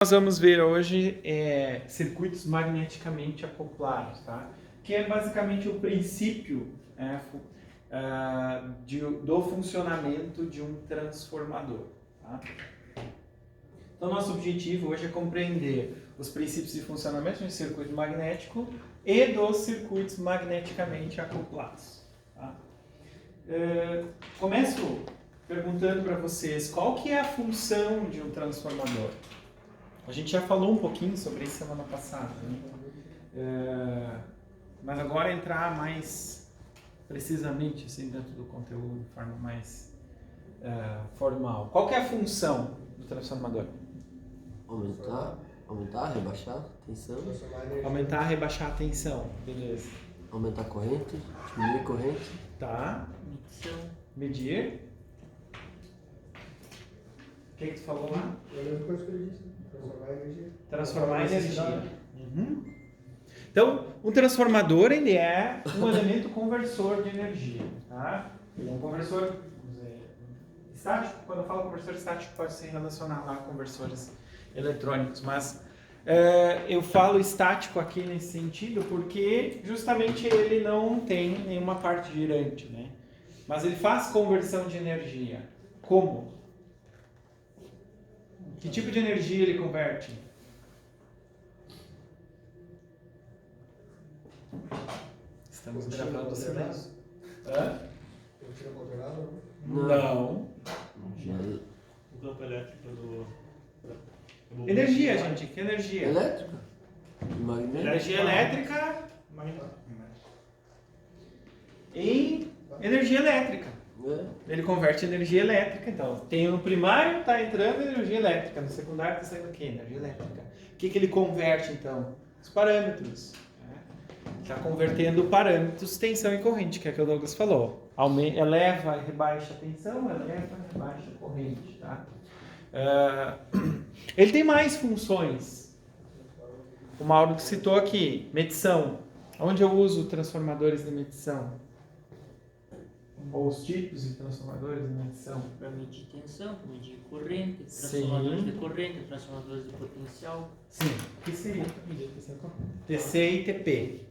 Nós vamos ver hoje circuitos magneticamente acoplados, tá? Que é basicamente o princípio do funcionamento de um transformador. Tá? Então, nosso objetivo hoje é compreender os princípios de funcionamento de um circuito magnético e dos circuitos magneticamente acoplados. Tá? Começo perguntando para vocês qual que é a função de um transformador. A gente já falou um pouquinho sobre isso semana passada, né? Mas agora entrar mais precisamente assim, dentro do conteúdo, de forma mais formal. Qual que é a função do transformador? Aumentar, rebaixar a tensão. Aumentar, rebaixar a tensão, beleza. Aumentar a corrente, diminuir a corrente. Tá. Medir. O que tu falou lá? É a mesma coisa que ele disse. Transformar energia. Uhum. Então, um transformador ele é um elemento conversor de energia. Tá? Ele é um conversor, vamos dizer, estático. Quando eu falo conversor estático, pode se relacionar lá a conversores eletrônicos. Mas eu falo estático aqui nesse sentido porque justamente ele não tem nenhuma parte girante. Né? Mas ele faz conversão de energia. Como? Que tipo de energia ele converte? Estamos gravando o silêncio. Hã? Rotina controlada? Não. O campo elétrico do... Energia, gente. Que energia? Elétrica? Magnética? Energia elétrica em energia elétrica. Ele converte energia elétrica, então. Tem no primário, está entrando energia elétrica. No secundário está saindo o quê? Energia elétrica. O que ele converte, então? Os parâmetros. Está convertendo parâmetros, tensão e corrente, que é o que o Douglas falou. Eleva e rebaixa a tensão, eleva e rebaixa a corrente. Tá? Ele tem mais funções. O Mauro citou aqui, medição. Onde eu uso transformadores de medição? Ou os tipos de transformadores de medição? Para medir tensão, para medir corrente, transformadores de corrente, transformadores de potencial. Sim. O que seria para medir tensão e corrente? TC e TP.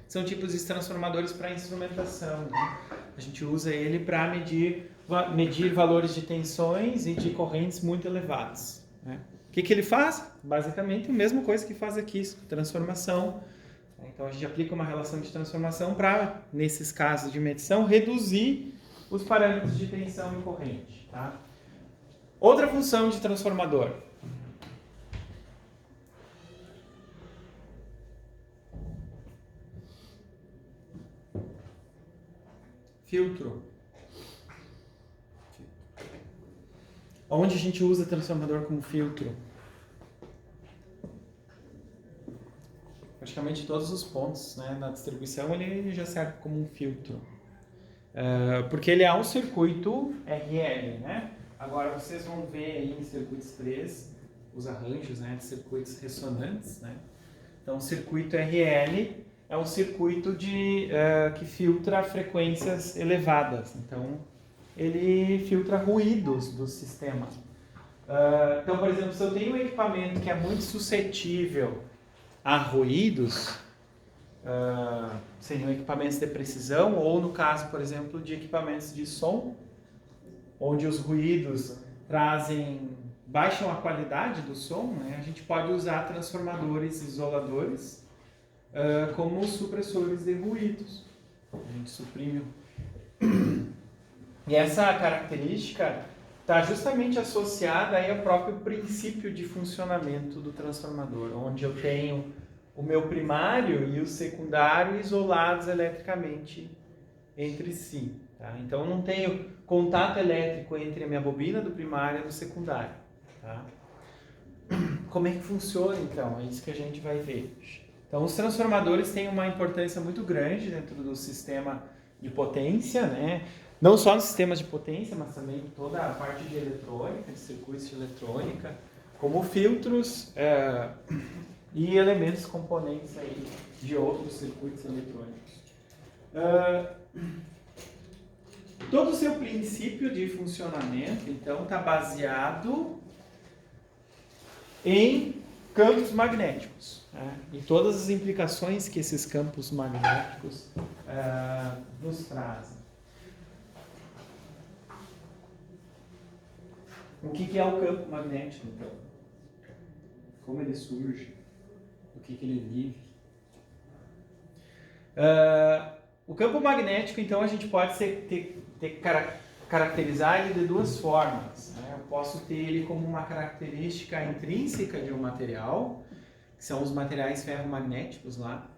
São tipos de transformadores para instrumentação. Né? A gente usa ele para medir valores de tensões e de correntes muito elevados. Né? O que ele faz? Basicamente a mesma coisa que faz aqui, transformação. Então a gente aplica uma relação de transformação para, nesses casos de medição, reduzir os parâmetros de tensão e corrente. Tá? Outra função de transformador. Filtro. Onde a gente usa transformador como filtro? Praticamente todos os pontos, né, na distribuição ele já serve como um filtro. Porque ele é um circuito RL, né? Agora vocês vão ver aí em circuitos 3 os arranjos, né, de circuitos ressonantes, né? Então o circuito RL é um circuito que filtra frequências elevadas. Então ele filtra ruídos do sistema. Então, por exemplo, se eu tenho um equipamento que é muito suscetível a ruídos, seriam equipamentos de precisão, ou no caso, por exemplo, de equipamentos de som, onde os ruídos baixam a qualidade do som, né? A gente pode usar transformadores isoladores como supressores de ruídos. A gente suprime. E essa característica está justamente associada aí ao próprio princípio de funcionamento do transformador, onde eu tenho o meu primário e o secundário isolados eletricamente entre si. Tá? Então, eu não tenho contato elétrico entre a minha bobina do primário e do secundário. Tá? Como é que funciona, então? É isso que a gente vai ver. Então, os transformadores têm uma importância muito grande dentro do sistema de potência, né? Não só nos sistemas de potência, mas também toda a parte de eletrônica, de circuitos de eletrônica, como filtros e elementos componentes aí de outros circuitos eletrônicos. Todo o seu princípio de funcionamento, então, está baseado em campos magnéticos, né? E todas as implicações que esses campos magnéticos nos trazem. O que é o campo magnético, então? Como ele surge? O que ele vive? O campo magnético, então, a gente pode caracterizar ele de duas formas, né? Eu posso ter ele como uma característica intrínseca de um material, que são os materiais ferromagnéticos lá,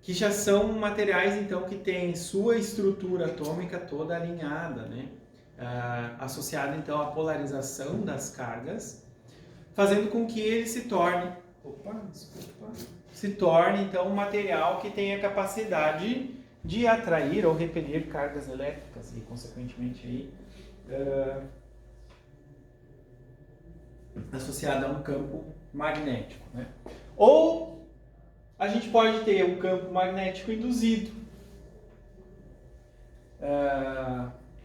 que já são materiais, então, que têm sua estrutura atômica toda alinhada, né? Associada, então, à polarização das cargas, fazendo com que ele se torne, então, um material que tenha capacidade de atrair ou repelir cargas elétricas e, consequentemente, aí, associada a um campo magnético, né? Ou a gente pode ter um campo magnético induzido,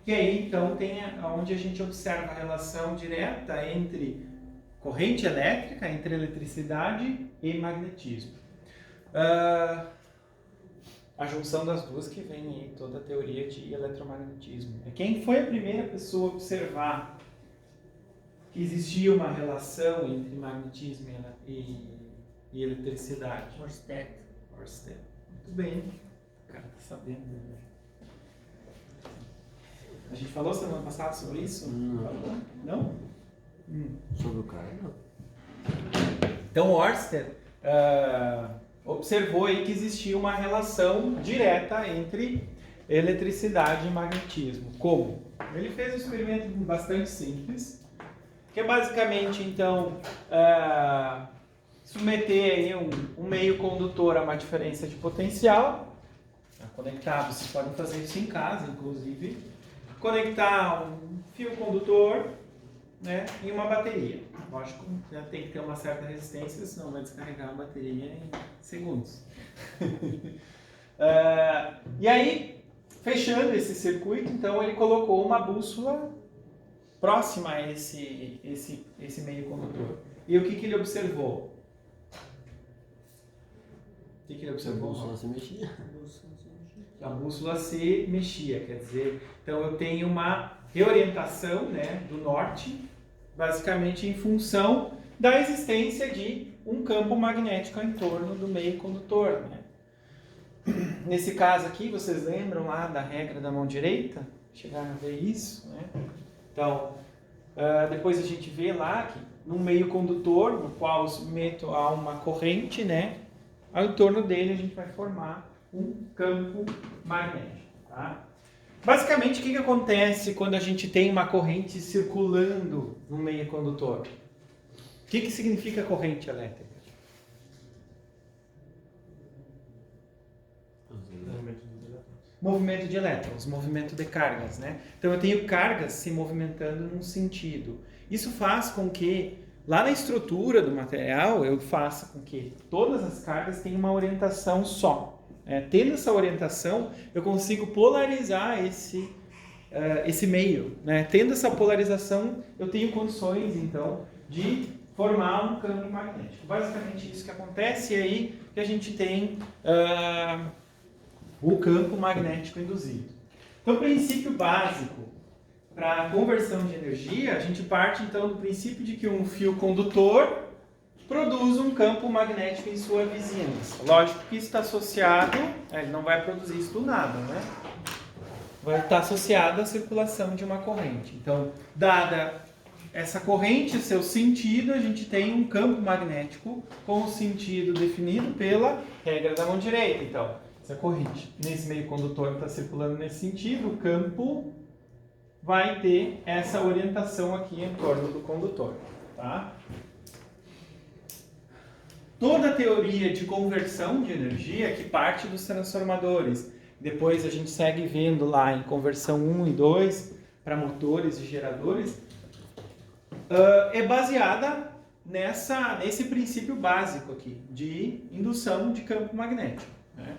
que aí, então, tem onde a gente observa a relação direta entre corrente elétrica, entre eletricidade e magnetismo. A junção das duas que vem aí toda a teoria de eletromagnetismo. Quem foi a primeira pessoa a observar que existia uma relação entre magnetismo e eletricidade? Ørsted. Muito bem. O cara tá sabendo. Né? A gente falou semana passada sobre isso? Não? Sobre o cara, não. Então, Ørsted observou aí que existia uma relação direta entre eletricidade e magnetismo. Como? Ele fez um experimento bastante simples, que é basicamente, então, submeter aí um meio condutor a uma diferença de potencial, conectar, vocês podem fazer isso em casa, inclusive, conectar um fio condutor, né, em uma bateria. Lógico, já tem que ter uma certa resistência, senão vai descarregar a bateria em segundos. E aí, fechando esse circuito, então ele colocou uma bússola próxima a esse meio condutor. E o que ele observou? O que ele observou? A bússola se mexia. A bússola se mexia, quer dizer, então eu tenho uma reorientação, né, do norte, basicamente em função da existência de um campo magnético em torno do meio condutor, né? Nesse caso aqui, vocês lembram lá da regra da mão direita? Chegaram a ver isso, né? Então, depois a gente vê lá que num meio condutor, no qual eu submeto a uma corrente, né? Ao torno dele a gente vai formar um campo magnético, tá? Basicamente, o que acontece quando a gente tem uma corrente circulando no meio condutor? O que significa corrente elétrica? Movimento de elétrons, movimento de cargas, né? Então eu tenho cargas se movimentando num sentido. Isso faz com que, lá na estrutura do material, eu faça com que todas as cargas tenham uma orientação só. Tendo essa orientação, eu consigo polarizar esse meio, né? Tendo essa polarização, eu tenho condições, então, de formar um campo magnético. Basicamente isso que acontece, e aí que a gente tem o campo magnético induzido. Então, o princípio básico para a conversão de energia, a gente parte, então, do princípio de que um fio condutor produz um campo magnético em sua vizinhança. Lógico que isso está associado, ele não vai produzir isso do nada, né? Vai estar associado à circulação de uma corrente. Então, dada essa corrente, seu sentido, a gente tem um campo magnético com o sentido definido pela regra da mão direita. Então, se a corrente nesse meio condutor está circulando nesse sentido, o campo vai ter essa orientação aqui em torno do condutor, tá? Toda a teoria de conversão de energia que parte dos transformadores, depois a gente segue vendo lá em conversão 1 e 2 para motores e geradores, é baseada nesse princípio básico aqui de indução de campo magnético, né?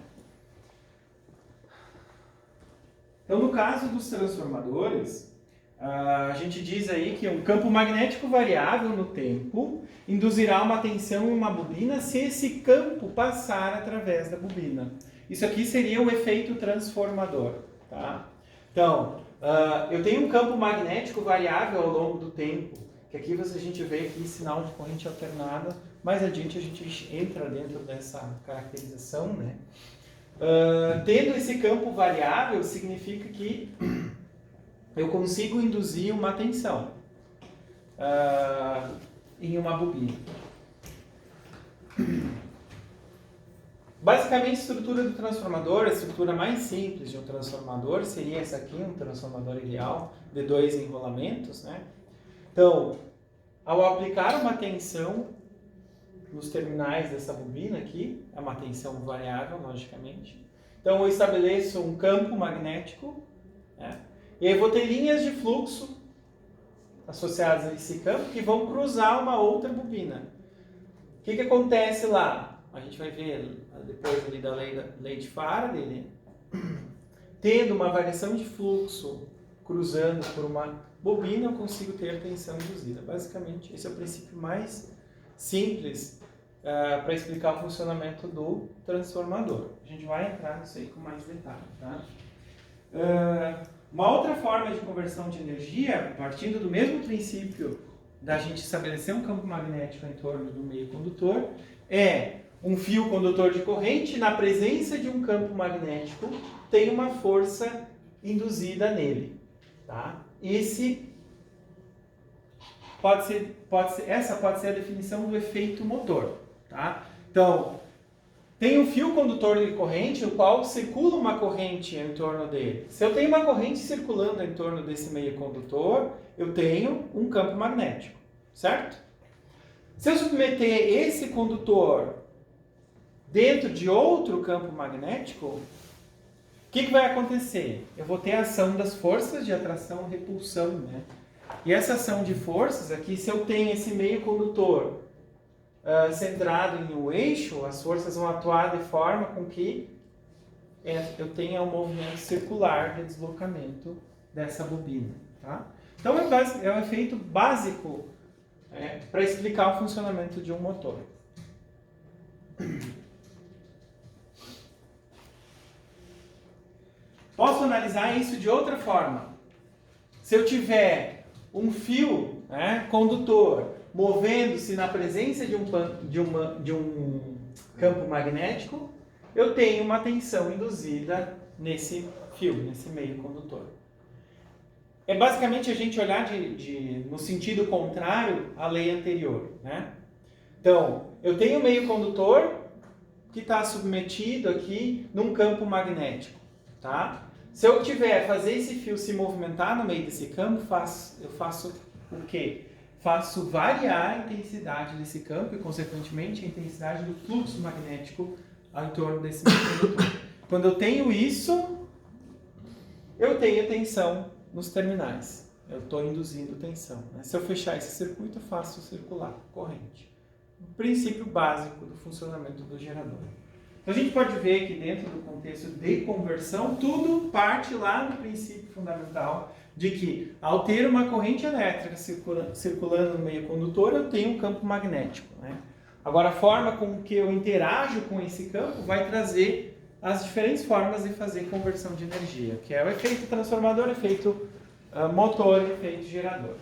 Então, no caso dos transformadores, A gente diz aí que um campo magnético variável no tempo induzirá uma tensão em uma bobina se esse campo passar através da bobina. Isso aqui seria o efeito transformador. Tá? Então, eu tenho um campo magnético variável ao longo do tempo, que aqui a gente vê aqui sinal de corrente alternada. Mais adiante a gente entra dentro dessa caracterização, né? Tendo esse campo variável, significa que eu consigo induzir uma tensão em uma bobina. Basicamente, a estrutura do transformador, a estrutura mais simples de um transformador seria essa aqui, um transformador ideal, de 2 enrolamentos, né? Então, ao aplicar uma tensão nos terminais dessa bobina aqui, é uma tensão variável, logicamente. Então, eu estabeleço um campo magnético, né? E aí vou ter linhas de fluxo associadas a esse campo que vão cruzar uma outra bobina. O que acontece lá? A gente vai ver depois ali da lei de Faraday, né? Tendo uma variação de fluxo cruzando por uma bobina, eu consigo ter tensão induzida. Basicamente, esse é o princípio mais simples para explicar o funcionamento do transformador. A gente vai entrar nisso aí com mais detalhe. Tá? Uma outra forma de conversão de energia, partindo do mesmo princípio da gente estabelecer um campo magnético em torno do meio condutor, é um fio condutor de corrente, na presença de um campo magnético, tem uma força induzida nele. Tá? Essa pode ser a definição do efeito motor. Tá? Então, tem um fio condutor de corrente, no qual circula uma corrente em torno dele. Se eu tenho uma corrente circulando em torno desse meio condutor, eu tenho um campo magnético, certo? Se eu submeter esse condutor dentro de outro campo magnético, o que vai acontecer? Eu vou ter a ação das forças de atração e repulsão, né? E essa ação de forças aqui, se eu tenho esse meio condutor centrado em um eixo, as forças vão atuar de forma com que eu tenha um movimento circular de deslocamento dessa bobina. Tá? Então é um efeito básico para explicar o funcionamento de um motor. Posso analisar isso de outra forma. Se eu tiver um fio condutor movendo-se na presença de um campo magnético, eu tenho uma tensão induzida nesse fio, nesse meio condutor. É basicamente a gente olhar no sentido contrário à lei anterior. Né? Então, eu tenho um meio condutor que está submetido aqui num campo magnético. Tá? Se eu fazer esse fio se movimentar no meio desse campo, eu faço o quê? Faço variar a intensidade desse campo e, consequentemente, a intensidade do fluxo magnético ao entorno desse meio condutor. Quando eu tenho isso, eu tenho tensão nos terminais. Eu estou induzindo tensão. Né? Se eu fechar esse circuito, eu faço circular corrente. O princípio básico do funcionamento do gerador. Então, a gente pode ver que dentro do contexto de conversão, tudo parte lá do princípio fundamental de que, ao ter uma corrente elétrica circulando no meio condutor, eu tenho um campo magnético. Né? Agora, a forma com que eu interajo com esse campo vai trazer as diferentes formas de fazer conversão de energia, que é o efeito transformador, efeito motor e efeito gerador.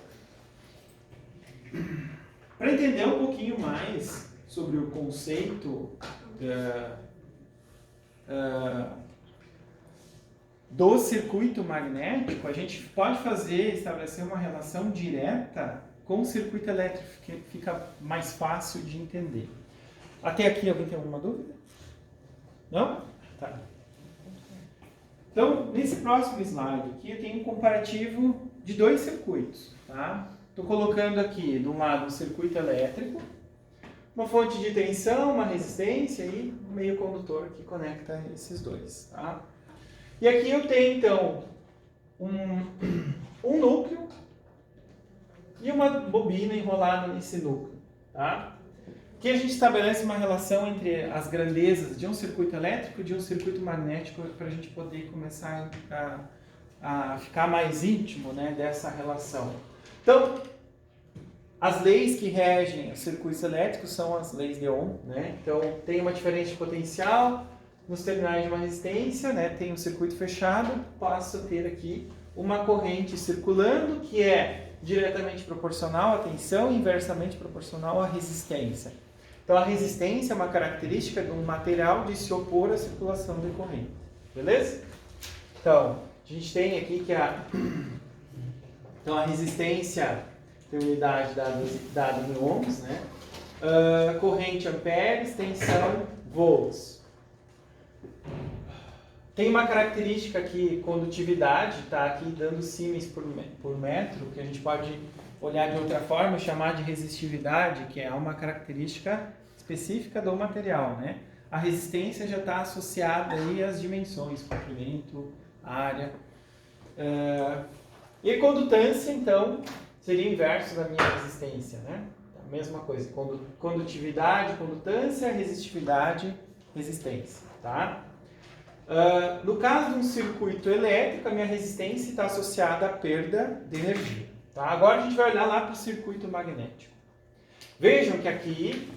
Para entender um pouquinho mais sobre o conceito do circuito magnético, a gente pode estabelecer uma relação direta com o circuito elétrico, que fica mais fácil de entender. Até aqui alguém tem alguma dúvida? Não? Tá. Então, nesse próximo slide aqui, eu tenho um comparativo de 2 circuitos. Tá? Estou colocando aqui, de um lado, um circuito elétrico, uma fonte de tensão, uma resistência e um meio condutor que conecta esses dois. Tá? E aqui eu tenho, então, um núcleo e uma bobina enrolada nesse núcleo. Tá? Aqui a gente estabelece uma relação entre as grandezas de um circuito elétrico e de um circuito magnético para a gente poder começar a ficar mais íntimo, né, dessa relação. Então, as leis que regem os circuitos elétricos são as leis de Ohm, né? Então, tem uma diferença de potencial nos terminais de uma resistência, né? Tem um circuito fechado, passo a ter aqui uma corrente circulando que é diretamente proporcional à tensão e inversamente proporcional à resistência. Então, a resistência é uma característica de um material de se opor à circulação de corrente. Beleza? Então, a gente tem aqui que então, a resistência tem unidade dada em ohms, né? Corrente amperes, tensão volts. Tem uma característica aqui, condutividade, está aqui dando símils por metro, que a gente pode olhar de outra forma, chamar de resistividade, que é uma característica específica do material, né? A resistência já está associada aí às dimensões, comprimento, área. E condutância, então, seria o inverso da minha resistência, né? A mesma coisa, condutividade, condutância, resistividade, resistência, tá? No caso de um circuito elétrico, a minha resistência está associada à perda de energia. Tá? Agora a gente vai olhar lá para o circuito magnético. Vejam que aqui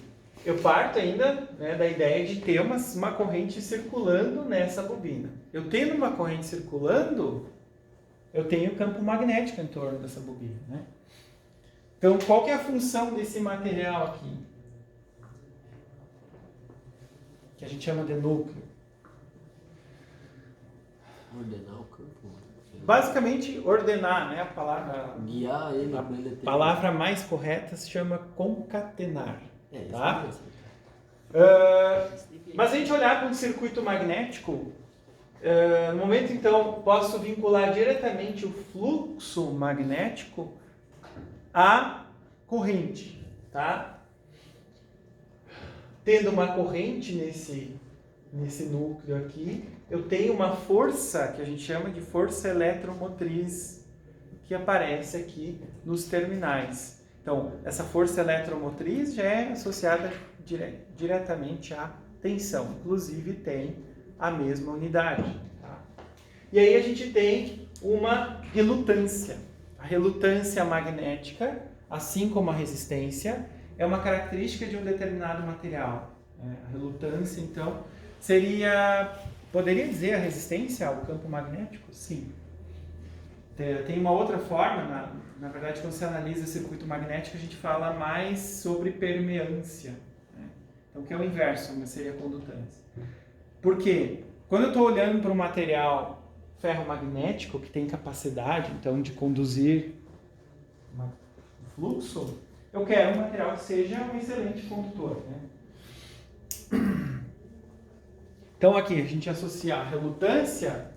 eu parto ainda, né, da ideia de ter uma corrente circulando nessa bobina. Eu tendo uma corrente circulando, eu tenho campo magnético em torno dessa bobina, né? Então, qual que é a função desse material aqui? Que a gente chama de núcleo. Ordenar o campo. Basicamente, ordenar, né? A palavra, Guiar ele para ele ter... palavra mais correta se chama concatenar. Tá? Isso Mas a gente olhar para um circuito magnético, no momento então posso vincular diretamente o fluxo magnético à corrente, tá? Tendo uma corrente nesse núcleo aqui, eu tenho uma força que a gente chama de força eletromotriz que aparece aqui nos terminais. Então, essa força eletromotriz já é associada diretamente à tensão, inclusive tem a mesma unidade. Tá? E aí a gente tem uma relutância. A relutância magnética, assim como a resistência, é uma característica de um determinado material. A relutância, então, poderia dizer a resistência ao campo magnético? Sim. Tem uma outra forma, na verdade, quando você analisa o circuito magnético, a gente fala mais sobre permeância. Né? Então, que é o inverso, mas seria a condutância. Por quê? Quando eu estou olhando para um material ferromagnético que tem capacidade, então, de conduzir um fluxo, eu quero um material que seja um excelente condutor. Né? Então, aqui, a gente associa a relutância,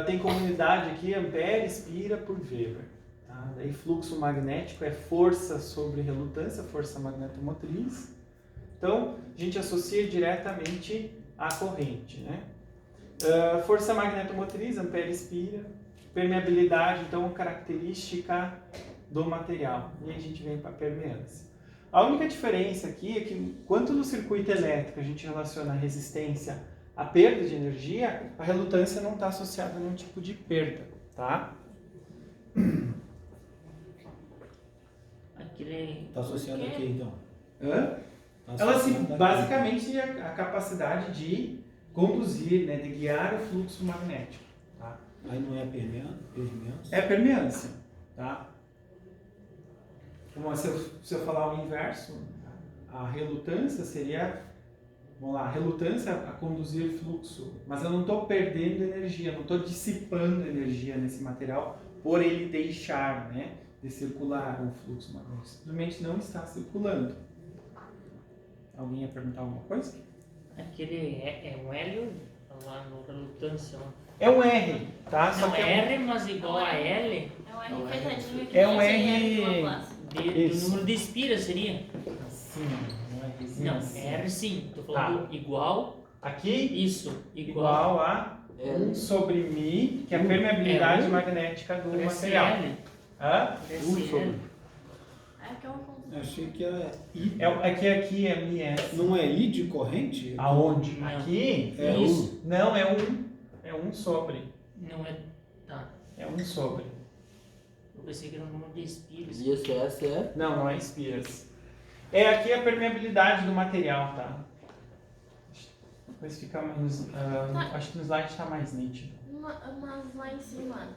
tem como unidade aqui amperes, pira por Weber. Tá? Daí fluxo magnético é força sobre relutância, força magnetomotriz. Então, a gente associa diretamente à corrente. Né? Força magnetomotriz, amperes, pira. Permeabilidade, então, característica do material. E aí a gente vem para a permeância. A única diferença aqui é que, enquanto no circuito elétrico a gente relaciona a resistência à perda de energia, a relutância não está associada a nenhum tipo de perda, tá? Está associado a quê, então? Ela basicamente a capacidade de conduzir, né, de guiar o fluxo magnético. Tá? Aí não é permeância? É permeância, tá? Então, se eu falar o inverso, a relutância seria, vamos lá, a relutância a conduzir fluxo, mas eu não estou perdendo energia, não estou dissipando energia nesse material por ele deixar, né, de circular o fluxo magnético. Simplesmente não está circulando. Alguém ia perguntar alguma coisa? Aquele é um L lá no relutância. É um R, tá? Não, R, mas igual a L. É um R fechadinho aqui. É um R R. Do Isso. número de espira seria? Assim, um Rzinho Não, assim. R sim. Tô falando igual. Aqui, Isso, igual a 1 sobre μ, que é a permeabilidade magnética do material. L. Hã? L. É que é um ponto. Achei que era I. É que aqui é MS. Não é I de corrente? Aonde? Não. Aqui? É Isso. Não, é 1 sobre. Não é. Tá. É 1 sobre. Eu pensei que era um número de espiras. E esse S é? Não é espiras. É aqui a permeabilidade do material, tá? Depois fica mais... acho que no slide está mais nítido. Mas lá em cima.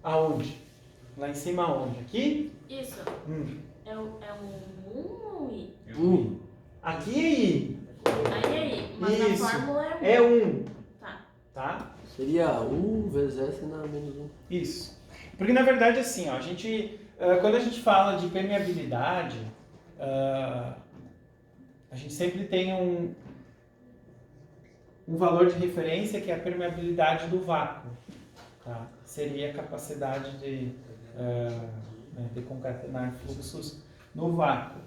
Aonde? Lá em cima aonde? Aqui? Isso. É um 1 ou um I? Aqui é I. Aí. Mas Isso. na fórmula é 1. É 1. Tá. Seria 1 vezes S na menos 1. Isso. Porque na verdade assim, ó, a gente, quando a gente fala de permeabilidade, a gente sempre tem um valor de referência que é a permeabilidade do vácuo. Tá? Seria a capacidade de concatenar fluxos no vácuo.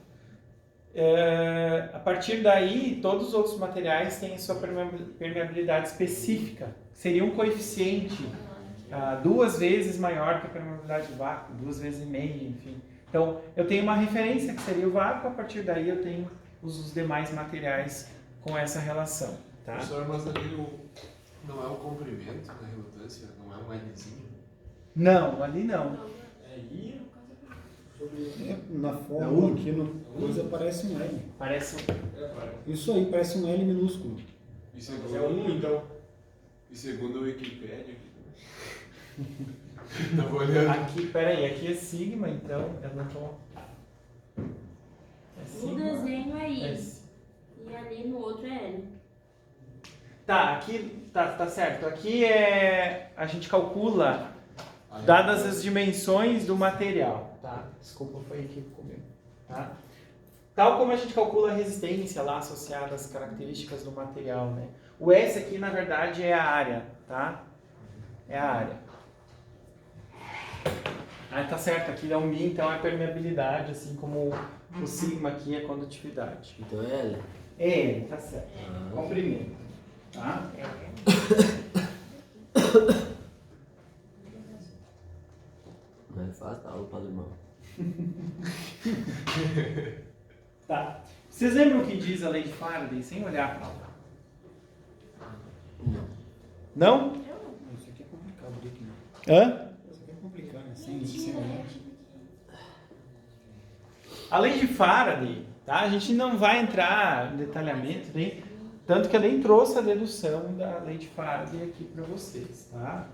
A partir daí, todos os outros materiais têm sua permeabilidade específica. Seria um coeficiente 2 vezes maior que a permeabilidade do vácuo, 2 vezes e meia, enfim. Então, eu tenho uma referência que seria o vácuo, a partir daí eu tenho os demais materiais com essa relação. Tá? Professor, mas ali não é o comprimento da relutância? Não é um Lzinho? Não, ali não. Na forma aqui, no coisa parece um L. Parece Isso aí, parece um L minúsculo. E segundo, É 1 então. E segundo o Wikipedia, aqui tava olhando. aqui, peraí, aqui é sigma, então eu não tô... É No sigma. desenho é I. É E ali no outro é L. Tá, aqui tá certo. Aqui a gente calcula Aí, dadas as dimensões do material, tá? Desculpa, foi equívoco comigo, tá? Tal como a gente calcula a resistência lá associada às características do material, né? O S aqui, na verdade, é a área, tá? É a área. Aí tá certo, aqui é um μ, então é permeabilidade, assim como o sigma aqui é condutividade. Então é L. É, tá certo. Comprimento, tá? Não é fácil, tá? O padre irmão. Tá. Vocês lembram o que diz a lei de Faraday, sem olhar para lá? Não. Não? Isso aqui é complicado, Rick. Hã? Isso aqui é complicado, né? Sem olhar. A lei de Faraday, tá? A gente não vai entrar em detalhamento, né? Tanto que eu nem trouxe a dedução da lei de Faraday aqui para vocês, tá?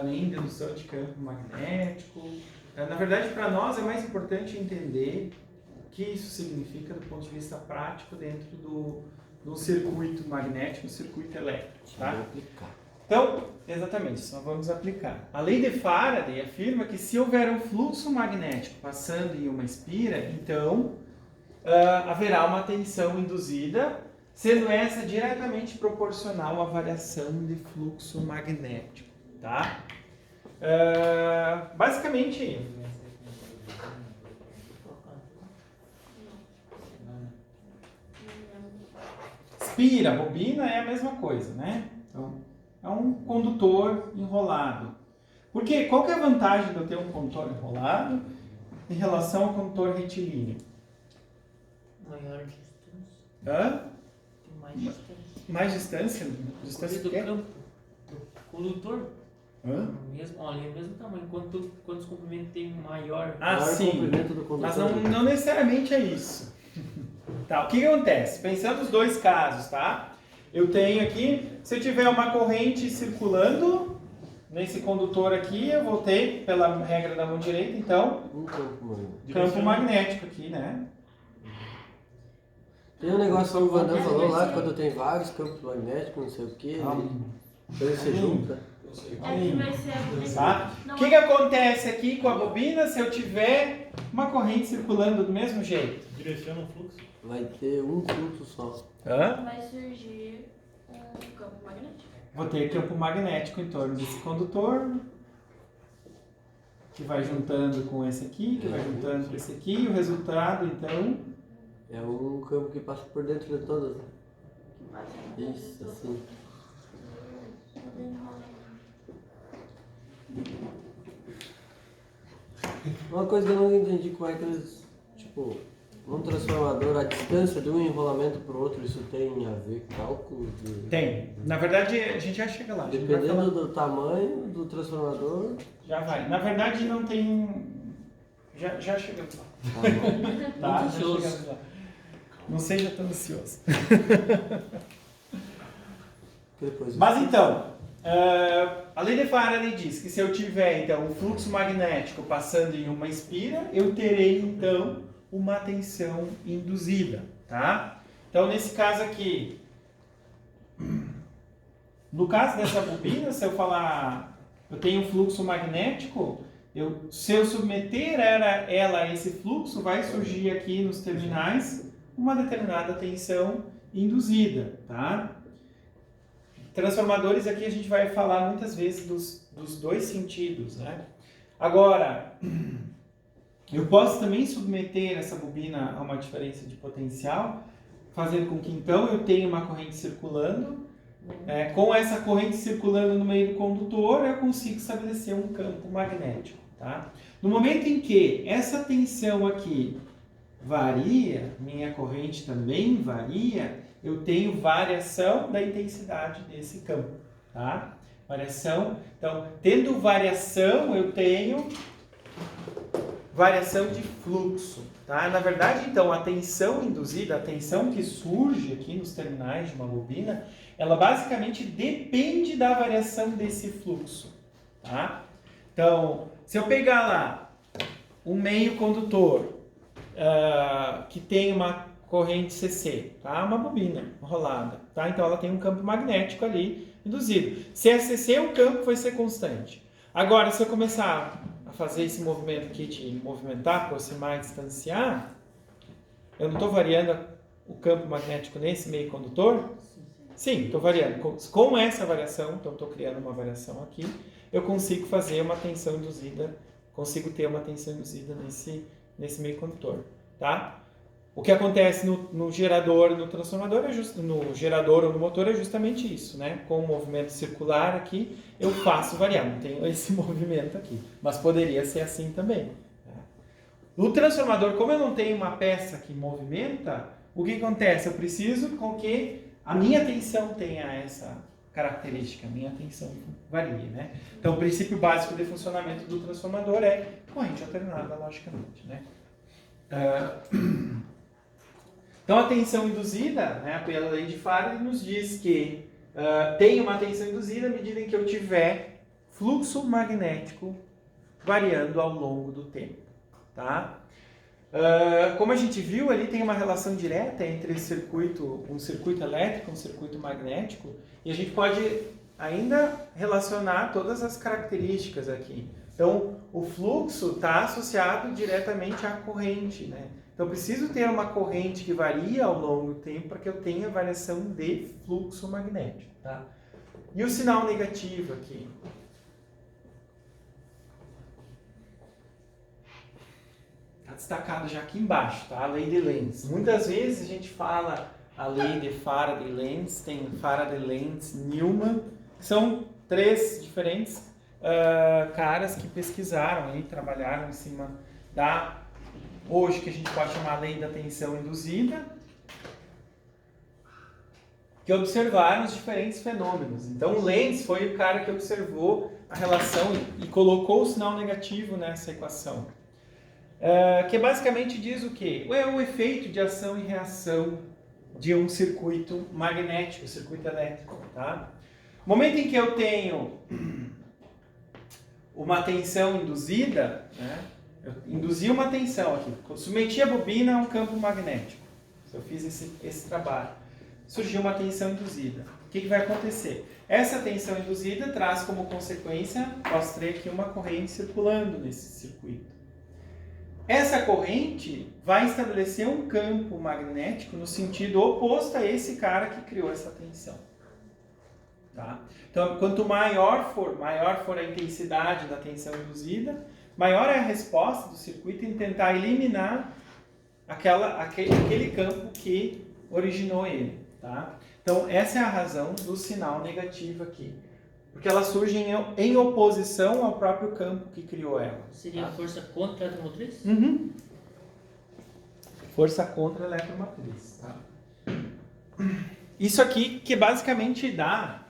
Nem dedução de campo magnético. Na verdade, para nós é mais importante entender o que isso significa do ponto de vista prático dentro do circuito magnético, do circuito elétrico, tá? Vou aplicar. Então, exatamente, só vamos aplicar. A lei de Faraday afirma que se houver um fluxo magnético passando em uma espira, então haverá uma tensão induzida, sendo essa diretamente proporcional à variação de fluxo magnético, tá? Basicamente, espira, bobina é a mesma coisa, né? Então, é um condutor enrolado. Porque qual que é a vantagem de eu ter um condutor enrolado em relação ao condutor retilíneo? Maior distância. Hã? Tem mais distância. Mais distância? Distância Do do quê? campo. Do condutor. Hã? Olha, é o mesmo tamanho. Quantos comprimentos tem maior? Ah, Maior sim. comprimento do condutor. Mas não necessariamente é isso. Tá, o que acontece? Pensando nos dois casos, tá? Eu tenho aqui, se eu tiver uma corrente circulando nesse condutor aqui, eu vou ter, pela regra da mão direita, então, Um campo, mano. campo magnético aqui, né? Tem um negócio que o Vandam falou lá, Sim. quando tem vários campos magnéticos, não sei o que, Ah, ele se junta. É que vai ser a Tá? O Não que acontece aqui com a bobina se eu tiver uma corrente circulando do mesmo jeito? Direciona o fluxo. Vai ter um fluxo só. Hã? vai surgir um campo magnético. Vou ter campo magnético em torno desse condutor, que vai juntando com esse aqui, que vai juntando com esse aqui, e o resultado, então, É um campo que passa por dentro de todas. Que passa Isso, assim. assim. Uma coisa que eu não entendi como é que eles, tipo, Um transformador, a distância de um enrolamento para o outro, isso tem a ver com cálculo? Tem. Na verdade, a gente já chega lá. A gente vai Dependendo falar. do tamanho do transformador. Já vai. Na verdade, não tem... Já chegamos lá. Tá bom. Tá? Já Ansioso. chegamos lá. Não seja tão ansioso. Depois Mas então, a lei de Faraday diz que se eu tiver então um fluxo magnético passando em uma espira, eu terei então uma tensão induzida, tá? Então nesse caso aqui, no caso dessa bobina, se eu falar, eu tenho um fluxo magnético, se eu submeter ela a esse fluxo, vai surgir aqui nos terminais uma determinada tensão induzida, tá? Transformadores aqui a gente vai falar muitas vezes dos dois sentidos, né? Agora, eu posso também submeter essa bobina a uma diferença de potencial, fazendo com que então eu tenha uma corrente circulando. Com essa corrente circulando no meio do condutor, eu consigo estabelecer um campo magnético, tá? No momento em que essa tensão aqui varia, minha corrente também varia, eu tenho variação da intensidade desse campo, tá? Variação, então, tendo variação, eu tenho variação de fluxo, tá? Na verdade, então, a tensão induzida, a tensão que surge aqui nos terminais de uma bobina, ela basicamente depende da variação desse fluxo, tá? Então, se eu pegar lá um meio condutor que tem uma corrente CC, tá? Uma bobina enrolada, tá? Então ela tem um campo magnético ali induzido. Se é CC, o campo vai ser constante. Agora, se eu começar a fazer esse movimento aqui de movimentar, aproximar e distanciar, eu não estou variando o campo magnético nesse meio condutor? Sim, estou variando. Com essa variação, então estou criando uma variação aqui, eu consigo fazer uma tensão induzida, consigo ter uma tensão induzida nesse meio condutor, tá? O que acontece no gerador e no transformador, no gerador ou no motor, é justamente isso, né? Com o movimento circular aqui, eu faço variar, não tenho esse movimento aqui, mas poderia ser assim também. No transformador, como eu não tenho uma peça que movimenta, o que acontece? Eu preciso com que a minha tensão tenha essa característica, a minha tensão varia, né? Então, o princípio básico de funcionamento do transformador é corrente alternada, logicamente, né? Então, a tensão induzida, né, pela lei de Faraday, nos diz que tem uma tensão induzida à medida em que eu tiver fluxo magnético variando ao longo do tempo, tá? Como a gente viu, ali tem uma relação direta entre um circuito elétrico e um circuito magnético, e a gente pode ainda relacionar todas as características aqui. Então, o fluxo está associado diretamente à corrente, né? Então, eu preciso ter uma corrente que varia ao longo do tempo para que eu tenha variação de fluxo magnético, tá? E o sinal negativo aqui? Está destacado já aqui embaixo, tá? A lei de Lenz. Muitas vezes a gente fala a lei de Faraday-Lenz, tem Faraday-Lenz, Newman, que são três diferentes caras que pesquisaram e trabalharam em cima hoje que a gente pode chamar a lei da tensão induzida, que observaram os diferentes fenômenos. Então, Lenz foi o cara que observou a relação e colocou o sinal negativo nessa equação. Que basicamente diz o quê? É o efeito de ação e reação de um circuito magnético, circuito elétrico, tá? No momento em que eu tenho uma tensão induzida, né? Eu induzi uma tensão aqui, submeti a bobina a um campo magnético. Eu fiz esse trabalho. Surgiu uma tensão induzida. O que vai acontecer? Essa tensão induzida traz como consequência, mostrei aqui, uma corrente circulando nesse circuito. Essa corrente vai estabelecer um campo magnético no sentido oposto a esse cara que criou essa tensão. Tá? Então, quanto maior for a intensidade da tensão induzida, maior é a resposta do circuito em tentar eliminar aquele campo que originou ele. Tá? Então, essa é a razão do sinal negativo aqui. Porque ela surge em oposição ao próprio campo que criou ela. Seria a força contra a motriz? Uhum. força contra a eletromotriz. Tá? Isso aqui que basicamente dá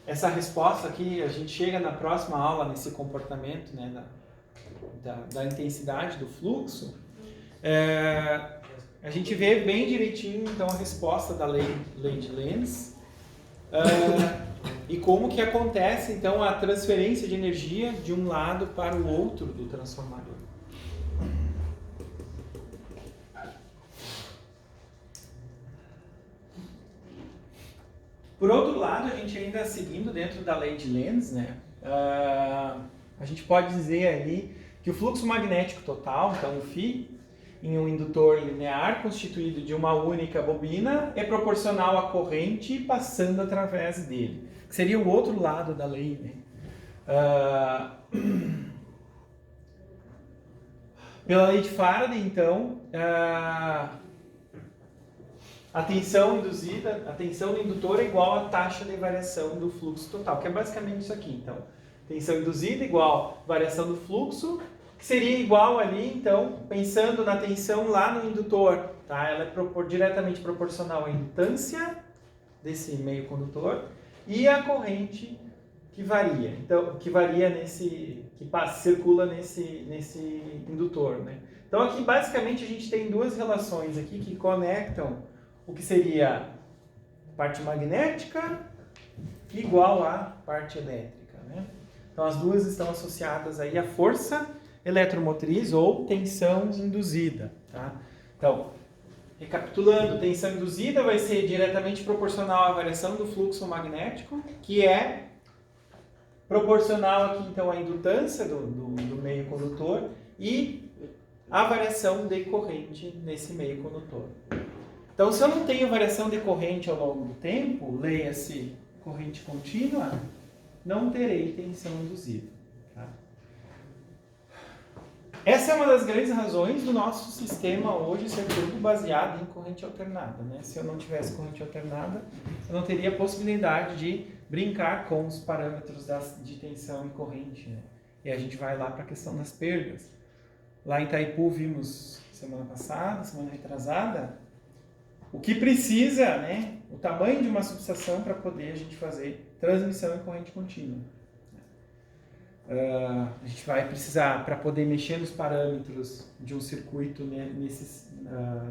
essa resposta aqui, a gente chega na próxima aula nesse comportamento, né, da intensidade do fluxo. A gente vê bem direitinho então a resposta da lei de Lenz e como que acontece então a transferência de energia de um lado para o outro do transformador. Por outro lado, a gente ainda seguindo dentro da lei de Lenz, né, a gente pode dizer aí que o fluxo magnético total, então o φ, em um indutor linear constituído de uma única bobina é proporcional à corrente passando através dele, que seria o outro lado da lei, né? Pela lei de Faraday, então, a tensão induzida, a tensão do indutor é igual à taxa de variação do fluxo total, que é basicamente isso aqui. Então, tensão induzida igual variação do fluxo, que seria igual ali, então, pensando na tensão lá no indutor, tá? Ela é diretamente proporcional à indutância desse meio condutor e à corrente que varia. Então, que varia circula nesse indutor, né? Então, aqui basicamente a gente tem duas relações aqui que conectam o que seria a parte magnética igual à parte elétrica, né? Então, as duas estão associadas aí à força eletromotriz ou tensão induzida, tá? Então, recapitulando, tensão induzida vai ser diretamente proporcional à variação do fluxo magnético, que é proporcional aqui então à indutância do meio condutor e a variação de corrente nesse meio condutor. Então, se eu não tenho variação de corrente ao longo do tempo, leia-se corrente contínua, não terei tensão induzida. Tá? Essa é uma das grandes razões do nosso sistema hoje ser tudo baseado em corrente alternada, né? Se eu não tivesse corrente alternada, eu não teria a possibilidade de brincar com os parâmetros de tensão e corrente, né? E a gente vai lá para a questão das perdas. Lá em Itaipu vimos semana passada, semana retrasada, o que precisa, né? O tamanho de uma subestação para poder a gente fazer transmissão em corrente contínua. A gente vai precisar, para poder mexer nos parâmetros de um circuito, né,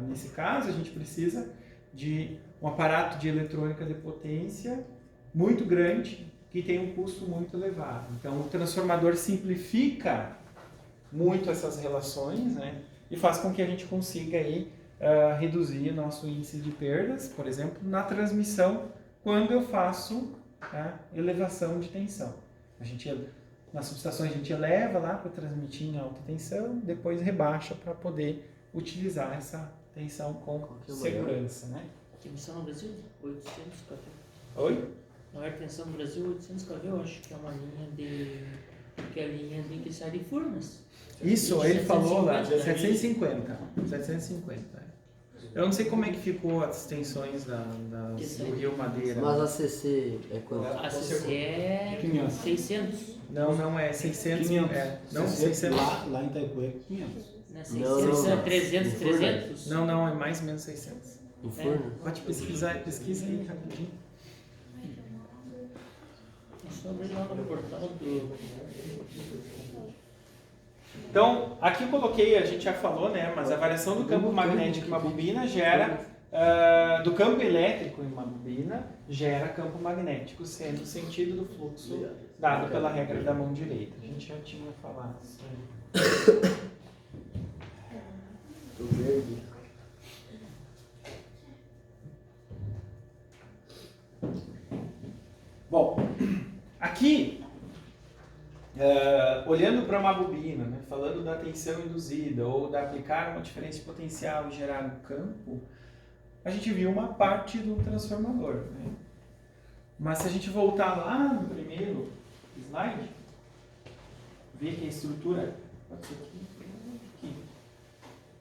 nesse caso, a gente precisa de um aparato de eletrônica de potência muito grande, que tem um custo muito elevado. Então, o transformador simplifica muito essas relações, né, e faz com que a gente consiga aí, reduzir o nosso índice de perdas, por exemplo, na transmissão, quando eu faço a elevação de tensão. Nas subestações a gente eleva lá para transmitir em alta tensão, depois rebaixa para poder utilizar essa tensão com segurança, né? Tensão no Brasil, 800 kV. Oi? Não é tensão no Brasil, 800 kV, eu acho que é uma linha que sai de Furnas. Isso, ele falou lá, 750. 750. Eu não sei como é que ficou as tensões do Rio Madeira. Mas a CC é quanto? A CC é 600. Não, é 600. 500. Não, 600. Lá em Itaipu é 500. Não é 600, Não. 300, 300. Não, é mais ou menos 600. Em Furnas? Pode pesquisa aí rapidinho. Só abrir lá no portal do... Então, aqui eu coloquei, a gente já falou, né, mas a variação do campo magnético em uma bobina gera, do campo elétrico em uma bobina, gera campo magnético, sendo o sentido do fluxo dado pela regra da mão direita. A gente já tinha falado isso aí. Do verde. Bom, aqui, olhando para uma bobina, né, falando da tensão induzida ou da aplicar uma diferença de potencial e gerar um campo, a gente viu uma parte do transformador, né? Mas se a gente voltar lá no primeiro slide, ver que a estrutura... Pode ser aqui.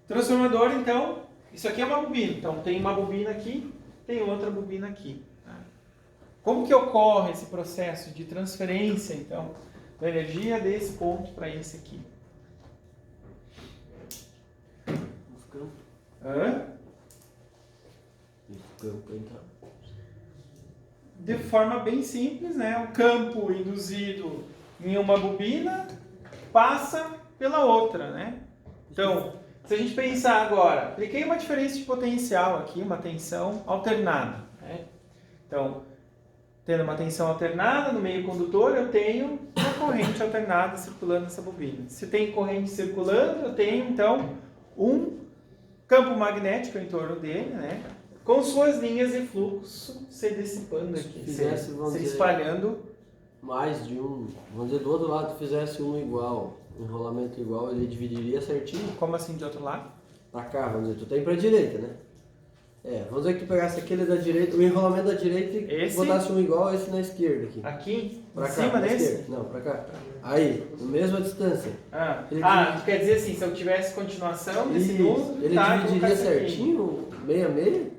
Transformador, então, isso aqui é uma bobina. Então, tem uma bobina aqui, tem outra bobina aqui. Tá? Como que ocorre esse processo de transferência, então, da energia desse ponto para esse aqui? Hã? Esse campo então. De forma bem simples, né? O campo induzido em uma bobina passa pela outra, né? Então, se a gente pensar agora, apliquei uma diferença de potencial aqui, uma tensão alternada, né? Então, tendo uma tensão alternada no meio condutor, eu tenho uma corrente alternada circulando nessa bobina. Se tem corrente circulando, eu tenho, então, um campo magnético em torno dele, né? Com suas linhas de fluxo se dissipando aqui, Fizesse, vamos se dizer, espalhando. mais de um, vamos dizer, do outro lado fizesse um igual, um enrolamento igual, ele dividiria certinho. Como assim de outro lado? Pra cá, vamos dizer, tu tem pra direita, né? Vamos dizer que tu pegasse aquele da direita, o enrolamento da direita e Esse? botasse um igual a esse na esquerda aqui. Aqui? Pra Em cá, cima na desse? esquerda. Não, pra cá. Aí, na mesma distância. Ele Quer dizer assim, se eu tivesse continuação desse Isso. núcleo, Ele tá, dividiria colocar isso aqui. certinho, meio a meio.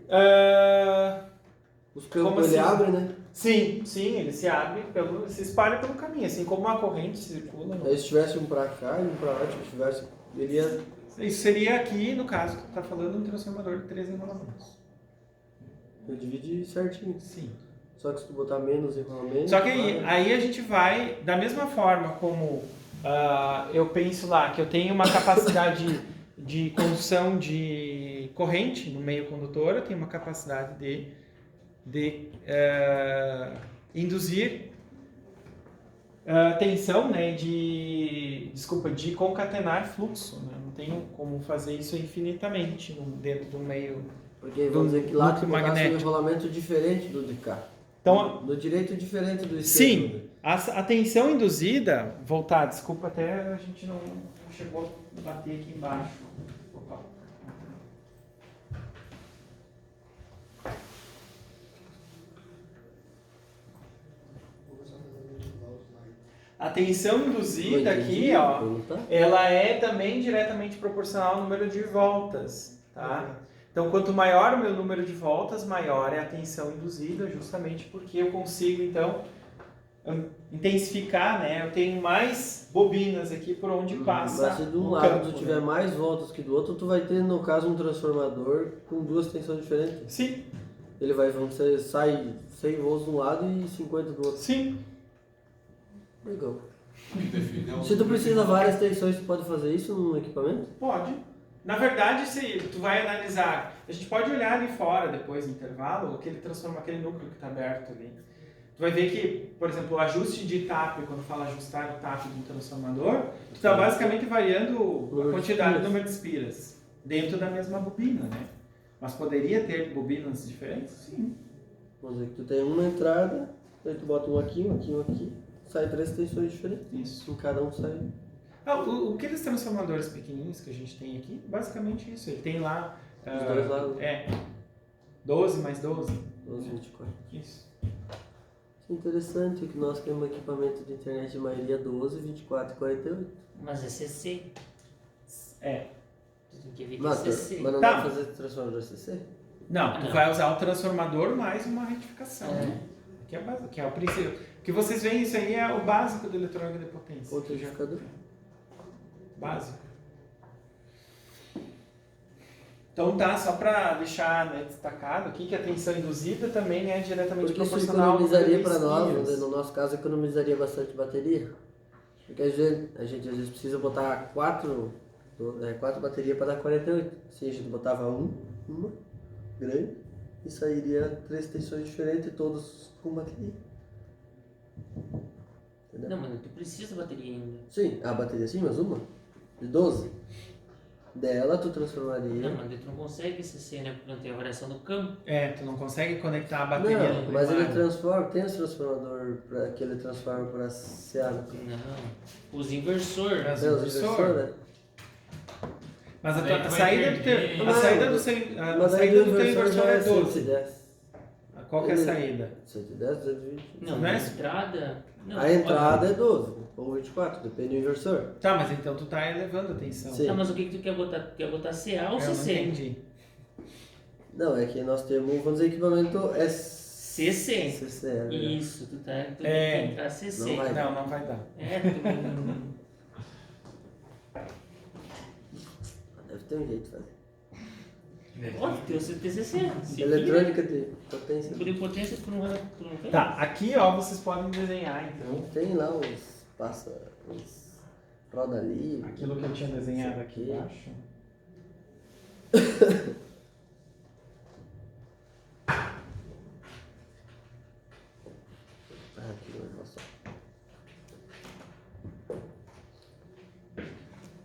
Os campos Como ele assim? abre, né? Sim, ele se abre, se espalha pelo caminho, assim como uma corrente circula. Né? Aí se tivesse um pra cá e um pra lá, tipo, tivesse, ele ia... Isso seria aqui, no caso, que tu tá falando, um transformador de 3 enrolamentos. Ele divide certinho. Sim. Só que se tu botar menos enrolamento... Só que aí a gente vai, da mesma forma como eu penso lá, que eu tenho uma capacidade de condução de corrente no meio condutor, eu tenho uma capacidade de induzir tensão, né, de concatenar fluxo. Né? Não tenho como fazer isso infinitamente dentro do meio. Porque vamos dizer que lá tu núcleo botasse um magnético. enrolamento diferente do de cá. Então, No direito diferente do esquerdo. sim, a tensão induzida, voltar, desculpa, até a gente não chegou a bater aqui embaixo. Opa. A tensão induzida aqui, ó, ela é também diretamente proporcional ao número de voltas, tá? Então, quanto maior o meu número de voltas, maior é a tensão induzida, justamente porque eu consigo, então, intensificar, né? Eu tenho mais bobinas aqui por onde passa. Mas se de um o lado campo, tu tiver né? mais voltas que do outro, tu vai ter, no caso, um transformador com duas tensões diferentes. Sim, Ele vai, vamos dizer, sai 100 volts de um lado e 50 do outro. sim. Legal. O que define é o Se tu número precisa de várias tensões, tu pode fazer isso num equipamento? Pode. Na verdade, se tu vai analisar, a gente pode olhar ali fora depois no intervalo, aquele núcleo que está aberto ali. Tu vai ver que, por exemplo, o ajuste de TAP, quando fala ajustar o TAP de um transformador, tu está basicamente variando a quantidade, o número de espiras dentro da mesma bobina, né? Mas poderia ter bobinas diferentes? Sim. Vamos dizer que tu tem uma entrada, aí tu bota um aqui, sai 3 tensões diferentes. Isso. Em cada um sai. Aqueles transformadores pequenininhos que a gente tem aqui, basicamente isso. Ele tem lá... Os dois lados. 12 mais 12. 12, 24. Isso. Interessante que nós temos equipamento de internet de maioria 12, 24 e 48. Mas é CC. É. Tu tem que ver que é Mas CC. não Tá. dá pra fazer transformador CC? Não, tu Não. vai usar o transformador mais uma retificação. É. Né? Que é o princípio. O que vocês veem, isso aí é o básico do eletrônico de potência. Outro amplificador? Básico. Então tá, só para deixar, né, destacado aqui que a tensão induzida também é diretamente Porque isso proporcional ao economizaria número de para nós, espiras. no nosso caso, economizaria bastante bateria. Porque a gente às vezes precisa botar 4 baterias para dar 48. Se a gente botava uma grande, e sairia 3 tensões diferentes, todos com bateria. Entendeu? Não, mas tu precisa da bateria ainda. Sim, a bateria sim, mas uma. De 12. Dela tu transformaria. Não, mas tu não consegue CC, né? Porque não tem a variação do campo. Tu não consegue conectar a bateria Não, no mas ele primário. transforma, tem esse transformador que ele transforma para CA. Não. Os inversor. Mas Tem o os inversor. inversor, né? Mas a, Daí tu a vai saída do perder. teu, a Não, saída do mas- seu, a Mas aí saída o do teu inversor inversor já é é 12. 110. Qual que é a Ele- saída? 110, 220. Não, Não é? a entrada. Não, A entrada é 12, ou 24, depende do inversor. Tá, mas então tu tá elevando a tensão. Sim. Não, mas o que tu quer botar? Tu quer botar CA ou Eu não CC? entendi. Não, é que nós temos, vamos dizer, equipamento CC. CC, né? Isso, tu tem que entrar CC. Não vai. Não vai dar. Tu... Deve ter um jeito de fazer. Ó, tem o TCC. Eletrônica de potência. Tipo de potência tu não tem? Tá, aqui ó, vocês podem desenhar então Tem lá os roda livre. aquilo que eu tinha desenhado aqui Aqui. embaixo. Ah, aqui não é só.